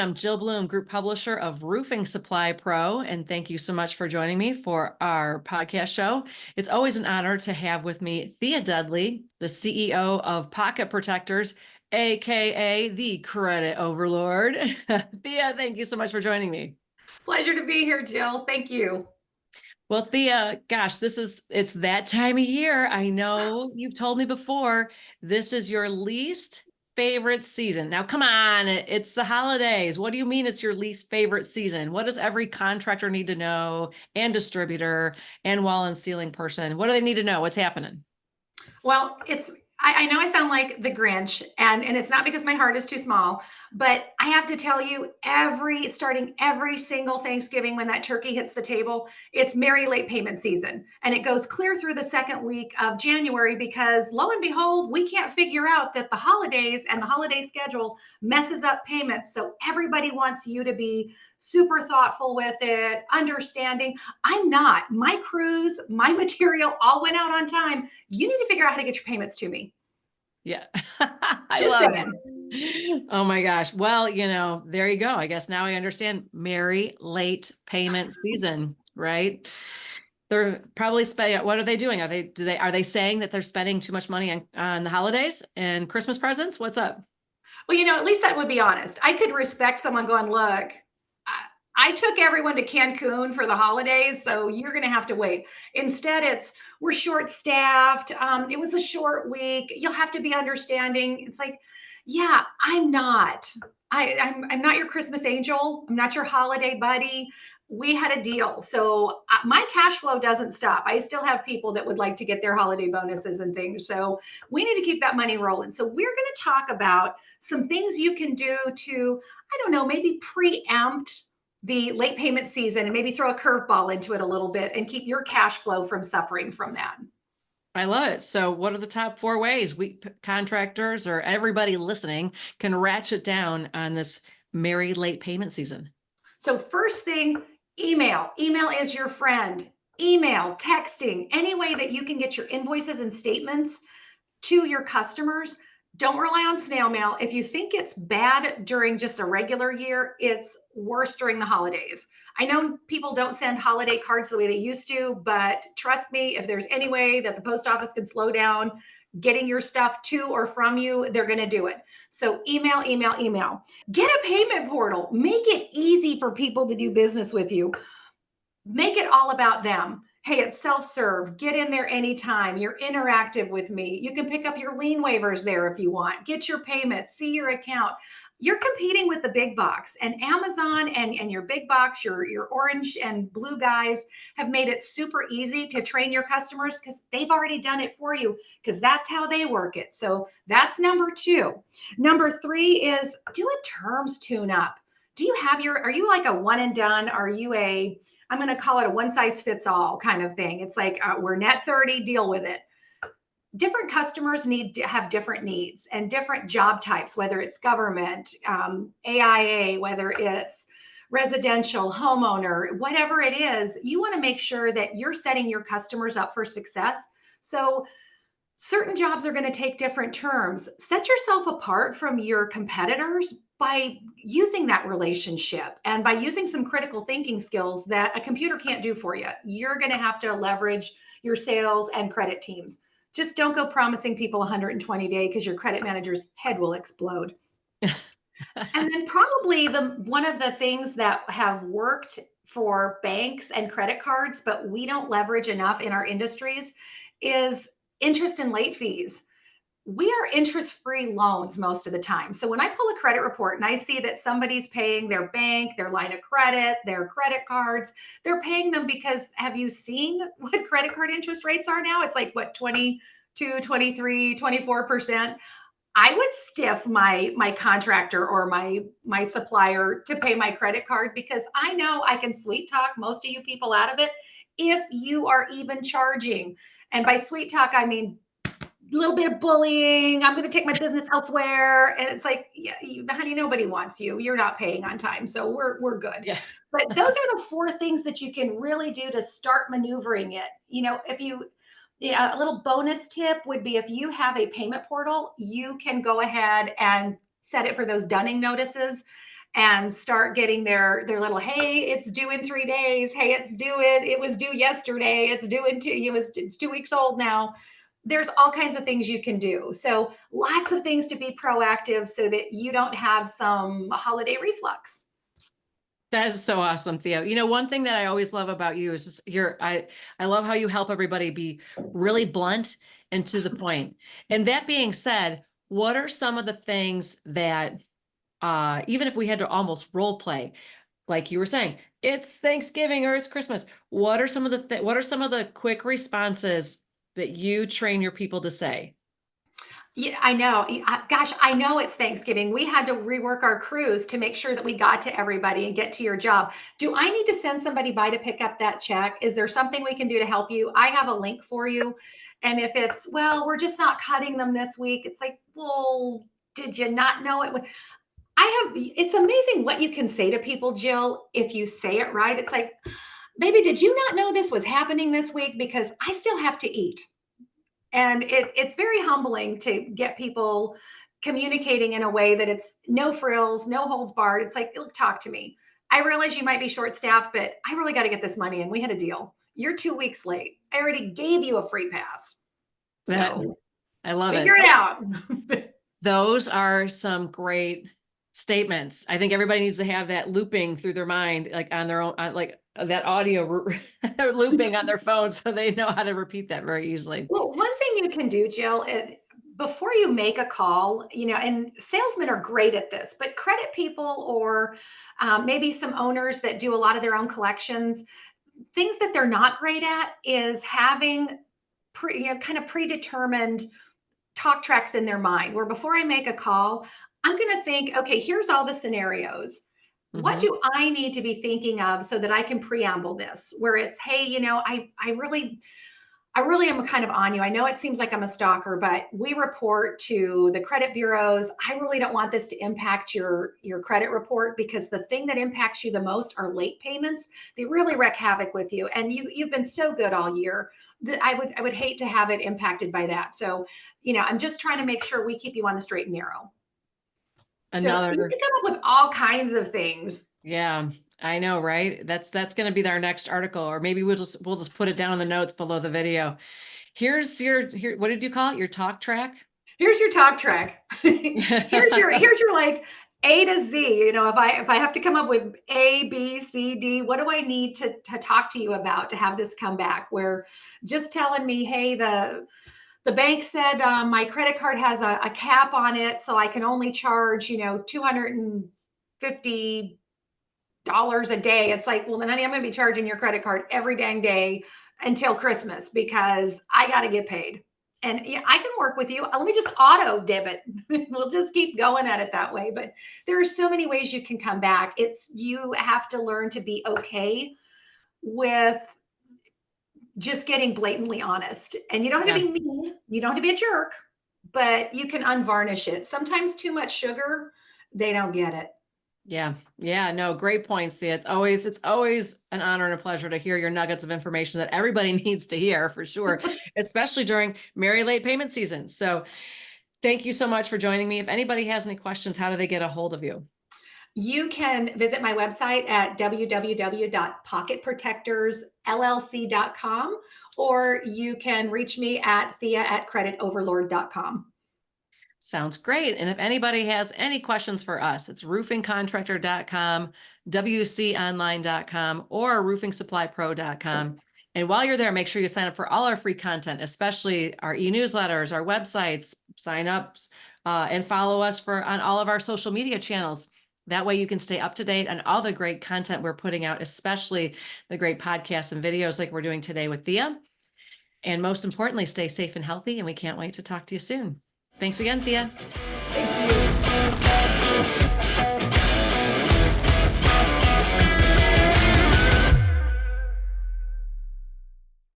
I'm Jill Bloom, Group Publisher of Roofing Supply Pro, and thank you so much for joining me for our podcast show. It's always an honor to have with me Thea Dudley, the CEO of Pocket Protectors, aka the Credit Overlord. Thea, thank you so much for joining me. Pleasure to be here, Jill. Thank you. Well, Thea, gosh, it's that time of year. I know you've told me before, this is your least favorite season. Now, come on, it's the holidays. What do you mean it's your least favorite season? What does every contractor need to know, and distributor and wall and ceiling person? What do they need to know? What's happening? Well, I know I sound like the Grinch, and it's not because my heart is too small, but I have to tell you, starting every single Thanksgiving when that turkey hits the table, it's merry late payment season. And it goes clear through the second week of January because lo and behold, we can't figure out that the holidays and the holiday schedule messes up payments. So everybody wants you to be super thoughtful with it, understanding. I'm not. My crews, my material all went out on time. You need to figure out how to get your payments to me. Yeah, I Just love saying. it. Oh my gosh. Well, there you go. I guess now I understand merry late payment season, right? They're probably spending. What are they doing? Are they saying that they're spending too much money on the holidays and Christmas presents? What's up? Well, at least that would be honest. I could respect someone going, look, I took everyone to Cancun for the holidays, so you're going to have to wait. Instead, we're short staffed. It was a short week. You'll have to be understanding. It's like, yeah, I'm not. I'm not your Christmas angel. I'm not your holiday buddy. We had a deal. So my cash flow doesn't stop. I still have people that would like to get their holiday bonuses and things. So we need to keep that money rolling. So we're going to talk about some things you can do to, I don't know, maybe preempt the late payment season and maybe throw a curveball into it a little bit and keep your cash flow from suffering from that. I love it. So what are the top 4 ways contractors or everybody listening can ratchet down on this merry late payment season? So first thing, email. Email is your friend. Email, texting, any way that you can get your invoices and statements to your customers. Don't rely on snail mail. If you think it's bad during just a regular year, it's worse during the holidays. I know people don't send holiday cards the way they used to, but trust me, if there's any way that the post office can slow down getting your stuff to or from you, they're going to do it. So email, email, email. Get a payment portal. Make it easy for people to do business with you. Make it all about them. Hey, it's self-serve. Get in there anytime. You're interactive with me. You can pick up your lien waivers there if you want. Get your payments, see your account. You're competing with the big box, and Amazon and your big box, your orange and blue guys have made it super easy to train your customers because they've already done it for you because that's how they work it. So that's number 2. Number 3 is do a terms tune up. Are you like a one and done? Are you I'm going to call it a one size fits all kind of thing. It's like we're net 30, deal with it. Different customers need to have different needs and different job types, whether it's government, AIA, whether it's residential, homeowner, whatever it is, you want to make sure that you're setting your customers up for success. So certain jobs are going to take different terms. Set yourself apart from your competitors by using that relationship and by using some critical thinking skills that a computer can't do for you. You're going to have to leverage your sales and credit teams. Just don't go promising people 120 day because your credit manager's head will explode. And then probably one of the things that have worked for banks and credit cards, but we don't leverage enough in our industries is interest and late fees. We are interest-free loans most of the time. So when I pull a credit report and I see that somebody's paying their bank, their line of credit, their credit cards, they're paying them because have you seen what credit card interest rates are now? It's like what, 22, 23, 24%. I would stiff my contractor or my supplier to pay my credit card because I know I can sweet talk most of you people out of it if you are even charging. And by sweet talk, I mean little bit of bullying. I'm going to take my business elsewhere. And it's like, yeah, honey, nobody wants you. You're not paying on time. So we're good. Yeah. But those are the 4 things that you can really do to start maneuvering it. A little bonus tip would be if you have a payment portal, you can go ahead and set it for those dunning notices. and start getting their little, hey, it's due in 3 days. Hey, it was due yesterday. It's 2 weeks old now. There's all kinds of things you can do. So lots of things to be proactive so that you don't have some holiday reflux. That is so awesome, Theo. You know, one thing that I always love about you is just I love how you help everybody be really blunt and to the point. And that being said, what are some of the things that even if we had to almost role play, like you were saying, it's Thanksgiving or it's Christmas. What are some of what are some of the quick responses that you train your people to say? Yeah, I know. Gosh, I know it's Thanksgiving. We had to rework our crews to make sure that we got to everybody and get to your job. Do I need to send somebody by to pick up that check? Is there something we can do to help you? I have a link for you. And if it's, well, we're just not cutting them this week, it's like, well, did you not know it? It's amazing what you can say to people, Jill, if you say it right. It's like, baby, did you not know this was happening this week? Because I still have to eat. And it's very humbling to get people communicating in a way that it's no frills, no holds barred. It's like, look, talk to me. I realize you might be short staffed, but I really got to get this money in. We had a deal. You're 2 weeks late. I already gave you a free pass. That So I love figure it. it out. Those are some great statements. I think everybody needs to have that looping through their mind, like on their own, like that audio looping on their phone so they know how to repeat that very easily. Well, one thing you can do, Jill, before you make a call, and salesmen are great at this, but credit people or maybe some owners that do a lot of their own collections, things that they're not great at is having kind of predetermined talk tracks in their mind where before I make a call, I'm going to think, okay, here's all the scenarios. What Mhm. do I need to be thinking of so that I can preamble this? Where it's, hey, I really am kind of on you. I know it seems like I'm a stalker, but we report to the credit bureaus. I really don't want this to impact your credit report because the thing that impacts you the most are late payments. They really wreak havoc with you, and you've been so good all year that I would hate to have it impacted by that. So, I'm just trying to make sure we keep you on the straight and narrow. So you Another, can come up with all kinds of things. yeah, I know, right? That's going to be our next article, or maybe we'll just put it down in the notes below the video. Here, what did you call it? Your talk track? Here's your talk track. here's your like A to Z. If I have to come up with A, B, C, D, what do I need to talk to you about to have this come back? Where just telling me, hey, the bank said my credit card has a cap on it, so I can only charge $250 a day. It's like, well, then honey, I'm going to be charging your credit card every dang day until Christmas because I got to get paid. And yeah, I can work with you. Let me just auto debit. We'll just keep going at it that way. But there are so many ways you can come back. You have to learn to be okay with just getting blatantly honest. And you don't have to Yeah. be mean. You don't have to be a jerk, but you can unvarnish it. Sometimes too much sugar, they don't get it. Yeah. Yeah. No, great points. See, it's always an honor and a pleasure to hear your nuggets of information that everybody needs to hear for sure, especially during Merry Late Payment season. So thank you so much for joining me. If anybody has any questions, how do they get a hold of you? You can visit my website at www.pocketprotectorsllc.com, or you can reach me at thea@creditoverlord.com. Sounds great. And if anybody has any questions for us, it's roofingcontractor.com, wconline.com, or roofingsupplypro.com. And while you're there, make sure you sign up for all our free content, especially our e-newsletters, our websites, sign up and follow us on all of our social media channels. That way you can stay up to date on all the great content we're putting out, especially the great podcasts and videos like we're doing today with Thea. And most importantly, stay safe and healthy. And we can't wait to talk to you soon. Thanks again, Thea. Thank you.